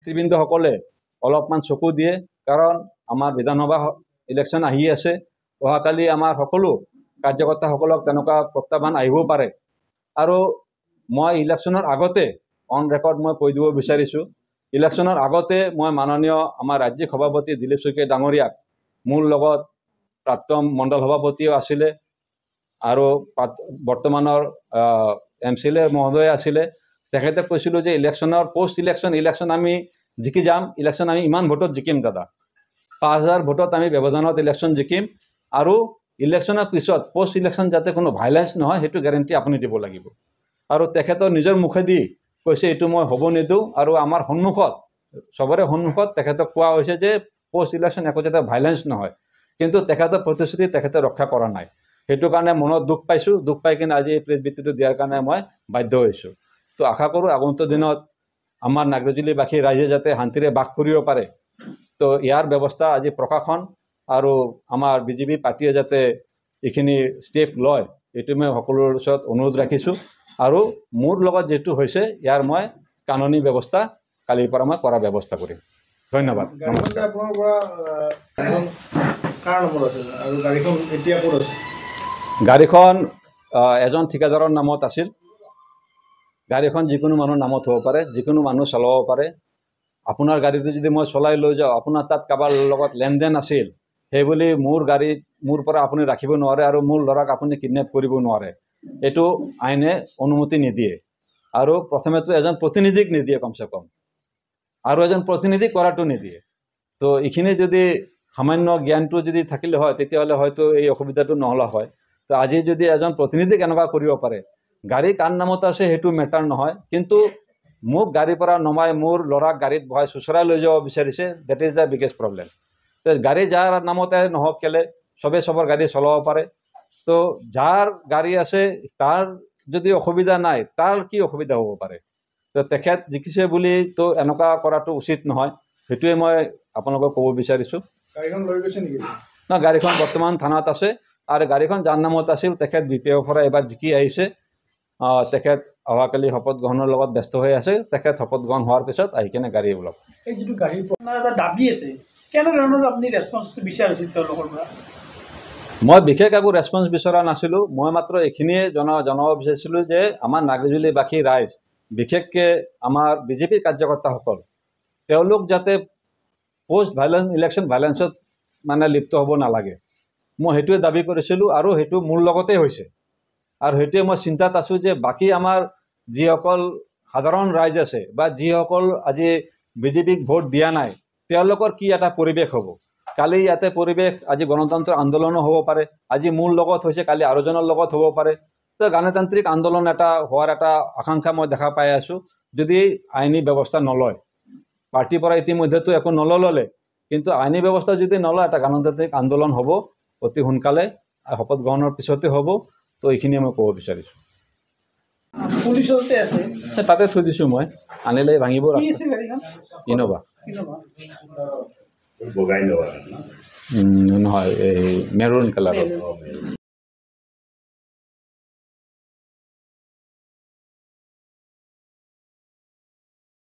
নেতৃবৃন্দসকলে অলপমান চকু দিয়ে, কাৰণ আমাৰ বিধানসভা ইলেকশ্যন আহি আছে। অহাকালি আমাৰ সকলো কাৰ্যকৰ্তাসকলক তেনেকুৱা প্ৰত্যাহ্বান আহিবও পাৰে। আৰু মই ইলেকশ্যনৰ আগতে অন ৰেকৰ্ড মই কৈ দিব বিচাৰিছোঁ, ইলেকশ্যনৰ আগতে মই মাননীয় আমাৰ ৰাজ্যিক সভাপতি দিলীপ শইকীয়া ডাঙৰীয়াক, মোৰ লগত প্ৰাক্তন মণ্ডল সভাপতিও আছিলে আৰু বৰ্তমানৰ MCLA মহোদয় আছিলে। তেখেতে কৈছিলোঁ যে ইলেকশ্যনৰ পোষ্ট ইলেকশ্যন আমি জিকি যাম, ইলেকশ্যন আমি ইমান ভোটত জিকিম দাদা, 5000 ভোটত আমি ব্যৱধানত ইলেকশ্যন জিকিম। আৰু ইলেকশ্যনৰ পিছত পোষ্ট ইলেকশ্যন যাতে কোনো ভাইলেঞ্চ নহয় সেইটো গেৰেণ্টি আপুনি দিব লাগিব। আৰু তেখেতৰ নিজৰ মুখেদি কৈছে এইটো মই হ'ব নিদিওঁ। আৰু আমাৰ সন্মুখত চবৰে সন্মুখত তেখেতক কোৱা হৈছে যে পোষ্ট ইলেকশ্যন একো যাতে ভাইলেঞ্চ নহয়, কিন্তু তেখেতৰ প্ৰতিশ্ৰুতি তেখেতে ৰক্ষা কৰা নাই। সেইটো কাৰণে মনত দুখ পাইছোঁ। দুখ পাই কিনে আজি এই প্ৰেছ বিবৃতিটো দিয়াৰ কাৰণে মই বাধ্য হৈছোঁ। তো আশা কৰোঁ আগন্তুক দিনত আমাৰ নাগৰজুলিবাসী ৰাইজে যাতে শান্তিৰে বাস কৰিব পাৰে। তো ইয়াৰ ব্যৱস্থা আজি প্ৰশাসন আৰু আমাৰ BJP পাৰ্টিয়ে যাতে এইখিনি ষ্টেপ লয়, এইটো মই সকলোৰে ওচৰত অনুৰোধ ৰাখিছোঁ। আৰু মোৰ লগত যেটো হৈছে ইয়াৰ মই কানুনী ব্যৱস্থা কালিৰ পৰা মই কৰাৰ ব্যৱস্থা কৰিম। ধন্যবাদ। গাড়ীখন এজন ঠিকাদাৰৰ নামত আছিল। গাড়ীখন যিকোনো মানুহৰ নামত হ'ব পাৰে, যিকোনো মানুহ চলাব পাৰে। আপোনাৰ গাড়ীটো যদি মই চলাই লৈ যাওঁ, আপোনাৰ তাত কাৰোবাৰ লগত লেনদেন আছিল, সেইবুলি মোৰ গাড়ীত মোৰ পৰা আপুনি ৰাখিব নোৱাৰে আৰু মোৰ ল'ৰাক আপুনি কিডনেপ কৰিব নোৱাৰে। এইটো আইনে অনুমতি নিদিয়ে। আৰু প্ৰথমেতো এজন প্ৰতিনিধিক নিদিয়ে কমচে কম, আৰু এজন প্ৰতিনিধিক কৰাটো নিদিয়ে। তো এইখিনি যদি সামান্য জ্ঞানটো যদি থাকিলে হয় তেতিয়াহ'লে হয়তো এই অসুবিধাটো নহ'লা হয়। তো আজি যদি এজন প্ৰতিনিধিক এনেকুৱা কৰিব পাৰে, গাড়ী কাৰ নামত আছে সেইটো মেটাৰ নহয়, কিন্তু মোক গাড়ীৰ পৰা নমাই মোৰ ল'ৰাক গাড়ীত বহাই চুচৰাই লৈ যাব বিচাৰিছে, that is the biggest problem. তো গাড়ী যাৰ নামতে নহওক কেলে চবে চবৰ গাড়ী চলাব পাৰে। তো যাৰ গাড়ী আছে তাৰ যদি অসুবিধা নাই, তাৰ কি অসুবিধা হ'ব পাৰে? তো তেখেত জিকিছে বুলি তো এনেকুৱা কৰাটো উচিত নহয়, সেইটোৱে মই আপোনালোকক ক'ব বিচাৰিছোঁ। গাড়ীখন লৈ গৈছে নেকি? না, গাড়ীখন বৰ্তমান থানাত আছে। আৰু গাড়ীখন যাৰ নামত আছিল তেখেত BPFৰ পৰা এবাৰ জিকি আহিছে। তেখেত অহাকালি শপত গ্ৰহণৰ লগত ব্যস্ত হৈ আছে। তেখেত শপত গ্ৰহণ হোৱাৰ পিছত আহি কিনে গাড়ী ওলাব। এই যিটো গাড়ীৰ এটা দাবী আছে, কেনেধৰণৰ আপুনি ৰেছপন্সটো বিচাৰিছিল তেওঁলোকৰ পৰা? মই বিশেষ একো ৰেছপন্স বিচৰা নাছিলোঁ। মই মাত্ৰ এইখিনিয়ে জনাব বিচাৰিছিলোঁ যে আমাৰ নাগৰজুলিবাসী ৰাইজ, বিশেষকৈ আমাৰ BJP কাৰ্যকৰ্তাসকল, তেওঁলোক যাতে পোষ্ট ইলেকশ্যন ভাইলেঞ্চত মানে লিপ্ত হ'ব নালাগে, মই সেইটোৱে দাবী কৰিছিলোঁ। আৰু সেইটো মোৰ লগতে হৈছে। আৰু সেইটোৱে মই চিন্তাত আছোঁ যে বাকী আমাৰ যিসকল সাধাৰণ ৰাইজ আছে বা যিসকল আজি BJPক ভোট দিয়া নাই, তেওঁলোকৰ কি এটা পৰিৱেশ হ'ব। কালি ইয়াতে পৰিৱেশ আজি গণতন্ত্ৰ আন্দোলনো হ'ব পাৰে। আজি মোৰ লগত হৈছে, কালি আৰু এজনৰ লগত হ'ব পাৰে। তো গণতান্ত্ৰিক আন্দোলন এটা হোৱাৰ এটা আকাংক্ষা মই দেখা পাই আছোঁ, যদি আইনী ব্যৱস্থা নলয়। পাৰ্টিৰ পৰা ইতিমধ্যেতো একো নল'লে, কিন্তু আইনী ব্যৱস্থা যদি নলয় এটা গণতান্ত্ৰিক আন্দোলন হ'ব অতি সোনকালে, শপত গ্ৰহণৰ পিছতে হ'ব। তো এইখিনিয়ে মই ক'ব বিচাৰিছোঁ। পুলিচতে আছে, তাতে থৈ দিছোঁ মই, আনিলে ভাঙিব। ইন'ভা নহয়, এই মেৰুন কালাৰৰ।